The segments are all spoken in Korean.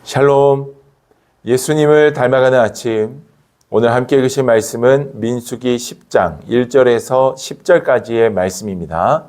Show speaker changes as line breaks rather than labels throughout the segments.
샬롬, 예수님을 닮아가는 아침. 오늘 함께 읽으실 말씀은 민수기 10장 1절에서 10절까지의 말씀입니다.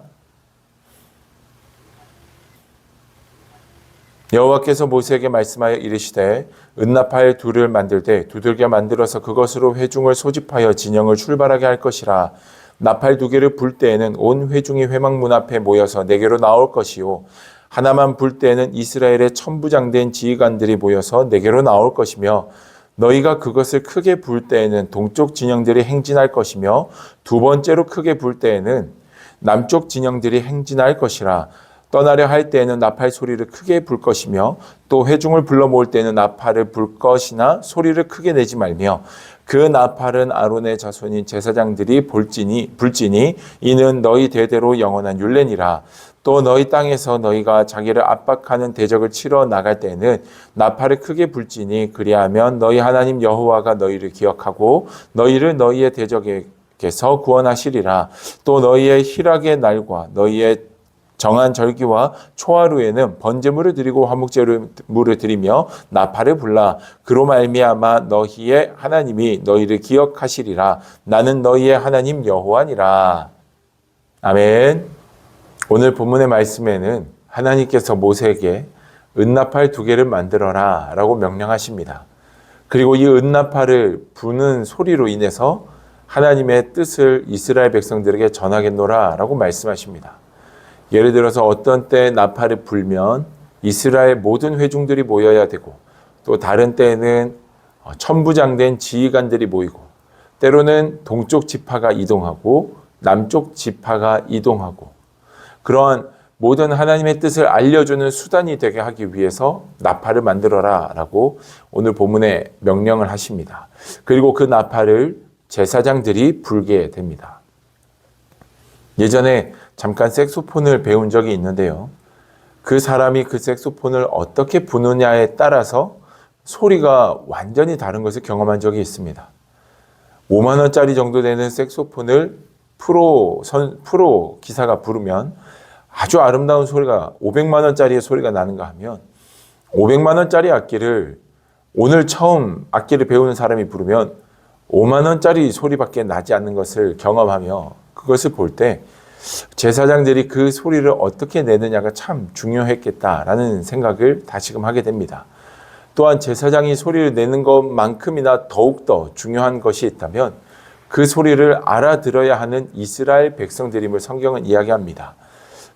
여호와께서 모세에게 말씀하여 이르시되 은나팔 둘을 만들되 두들겨 만들어서 그것으로 회중을 소집하여 진영을 출발하게 할 것이라. 나팔 두 개를 불 때에는 온 회중이 회막문 앞에 모여서 내게로 나올 것이요 하나만 불 때에는 이스라엘의 천부장된 지휘관들이 모여서 내게로 나올 것이며 너희가 그것을 크게 불 때에는 동쪽 진영들이 행진할 것이며 두 번째로 크게 불 때에는 남쪽 진영들이 행진할 것이라. 떠나려 할 때에는 나팔 소리를 크게 불 것이며 또 회중을 불러 모을 때에는 나팔을 불 것이나 소리를 크게 내지 말며 그 나팔은 아론의 자손인 제사장들이 불지니 이는 너희 대대로 영원한 율례니라. 또 너희 땅에서 너희가 자기를 압박하는 대적을 치러 나갈 때에는 나팔을 크게 불지니 그리하면 너희 하나님 여호와가 너희를 기억하고 너희를 너희의 대적에게서 구원하시리라. 또 너희의 희락의 날과 너희의 정한 절기와 초하루에는 번제물을 드리고 화목제물을 드리며 나팔을 불라. 그로 말미암아 너희의 하나님이 너희를 기억하시리라. 나는 너희의 하나님 여호와니라. 아멘. 오늘 본문의 말씀에는 하나님께서 모세에게 은나팔 두 개를 만들어라 라고 명령하십니다. 그리고 이 은나팔을 부는 소리로 인해서 하나님의 뜻을 이스라엘 백성들에게 전하겠노라 라고 말씀하십니다. 예를 들어서 어떤 때 나팔을 불면 이스라엘 모든 회중들이 모여야 되고, 또 다른 때에는 천부장된 지휘관들이 모이고, 때로는 동쪽 지파가 이동하고 남쪽 지파가 이동하고, 그러한 모든 하나님의 뜻을 알려주는 수단이 되게 하기 위해서 나팔을 만들어라 라고 오늘 본문에 명령을 하십니다. 그리고 그 나팔을 제사장들이 불게 됩니다. 예전에 잠깐 색소폰을 배운 적이 있는데요. 그 사람이 그 색소폰을 어떻게 부느냐에 따라서 소리가 완전히 다른 것을 경험한 적이 있습니다. 5만 원짜리 정도 되는 색소폰을 프로 기사가 부르면 아주 아름다운 소리가 500만 원짜리의 소리가 나는가 하면 500만 원짜리 악기를 오늘 처음 악기를 배우는 사람이 부르면 5만 원짜리 소리밖에 나지 않는 것을 경험하며 그것을 볼 때 제사장들이 그 소리를 어떻게 내느냐가 참 중요했겠다라는 생각을 다시금 하게 됩니다. 또한 제사장이 소리를 내는 것만큼이나 더욱더 중요한 것이 있다면 그 소리를 알아들어야 하는 이스라엘 백성들임을 성경은 이야기합니다.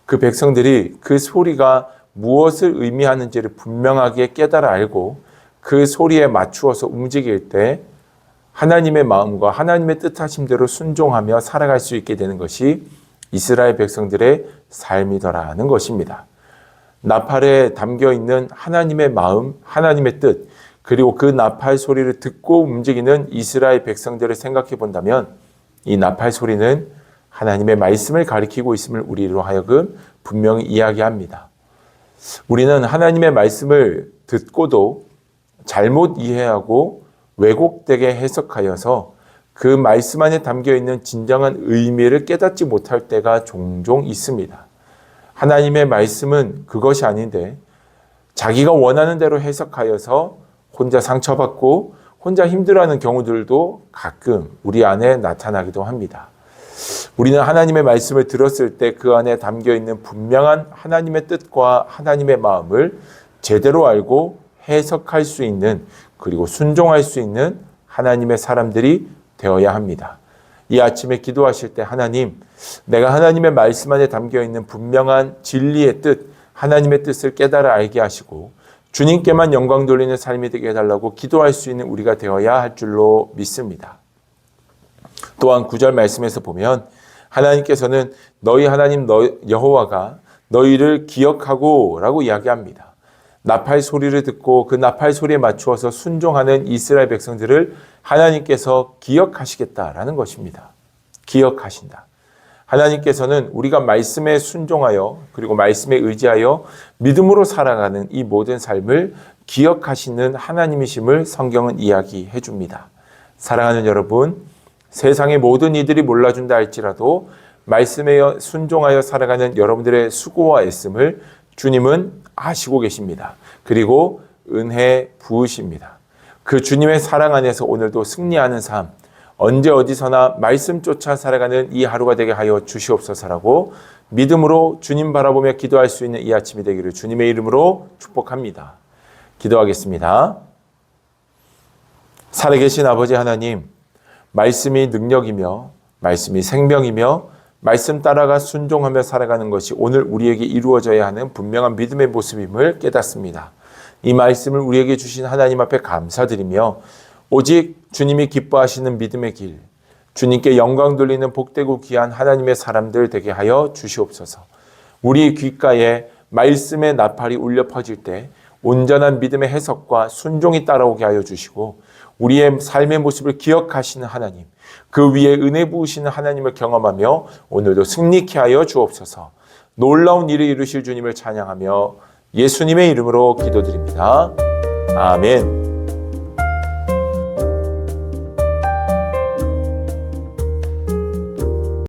그 백성들이 그 소리가 무엇을 의미하는지를 분명하게 깨달아 알고 그 소리에 맞추어서 움직일 때 하나님의 마음과 하나님의 뜻하심대로 순종하며 살아갈 수 있게 되는 것이 이스라엘 백성들의 삶이더라는 것입니다. 나팔에 담겨있는 하나님의 마음, 하나님의 뜻, 그리고 그 나팔 소리를 듣고 움직이는 이스라엘 백성들을 생각해 본다면 이 나팔 소리는 하나님의 말씀을 가리키고 있음을 우리로 하여금 분명히 이야기합니다. 우리는 하나님의 말씀을 듣고도 잘못 이해하고 왜곡되게 해석하여서 그 말씀 안에 담겨있는 진정한 의미를 깨닫지 못할 때가 종종 있습니다. 하나님의 말씀은 그것이 아닌데 자기가 원하는 대로 해석하여서 혼자 상처받고 혼자 힘들어하는 경우들도 가끔 우리 안에 나타나기도 합니다. 우리는 하나님의 말씀을 들었을 때 그 안에 담겨있는 분명한 하나님의 뜻과 하나님의 마음을 제대로 알고 해석할 수 있는, 그리고 순종할 수 있는 하나님의 사람들이 되어야 합니다. 이 아침에 기도하실 때 하나님, 내가 하나님의 말씀 안에 담겨있는 분명한 진리의 뜻, 하나님의 뜻을 깨달아 알게 하시고 주님께만 영광 돌리는 삶이 되게 해달라고 기도할 수 있는 우리가 되어야 할 줄로 믿습니다. 또한 9절 말씀에서 보면 하나님께서는 너희 하나님 여호와가 너희를 기억하고 라고 이야기합니다. 나팔 소리를 듣고 그 나팔 소리에 맞추어서 순종하는 이스라엘 백성들을 하나님께서 기억하시겠다라는 것입니다. 기억하신다. 하나님께서는 우리가 말씀에 순종하여 그리고 말씀에 의지하여 믿음으로 살아가는 이 모든 삶을 기억하시는 하나님이심을 성경은 이야기해 줍니다. 사랑하는 여러분, 세상의 모든 이들이 몰라준다 할지라도 말씀에 순종하여 살아가는 여러분들의 수고와 애씀을 주님은 아시고 계십니다. 그리고 은혜 부으십니다. 그 주님의 사랑 안에서 오늘도 승리하는 삶, 언제 어디서나 말씀 쫓아 살아가는 이 하루가 되게 하여 주시옵소서라고 믿음으로 주님 바라보며 기도할 수 있는 이 아침이 되기를 주님의 이름으로 축복합니다. 기도하겠습니다. 살아계신 아버지 하나님, 말씀이 능력이며 말씀이 생명이며 말씀 따라가 순종하며 살아가는 것이 오늘 우리에게 이루어져야 하는 분명한 믿음의 모습임을 깨닫습니다. 이 말씀을 우리에게 주신 하나님 앞에 감사드리며 오직 주님이 기뻐하시는 믿음의 길, 주님께 영광 돌리는 복되고 귀한 하나님의 사람들 되게 하여 주시옵소서. 우리 귓가에 말씀의 나팔이 울려 퍼질 때 온전한 믿음의 해석과 순종이 따라오게 하여 주시고 우리의 삶의 모습을 기억하시는 하나님, 그 위에 은혜 부으시는 하나님을 경험하며 오늘도 승리케 하여 주옵소서. 놀라운 일을 이루실 주님을 찬양하며 예수님의 이름으로 기도드립니다. 아멘.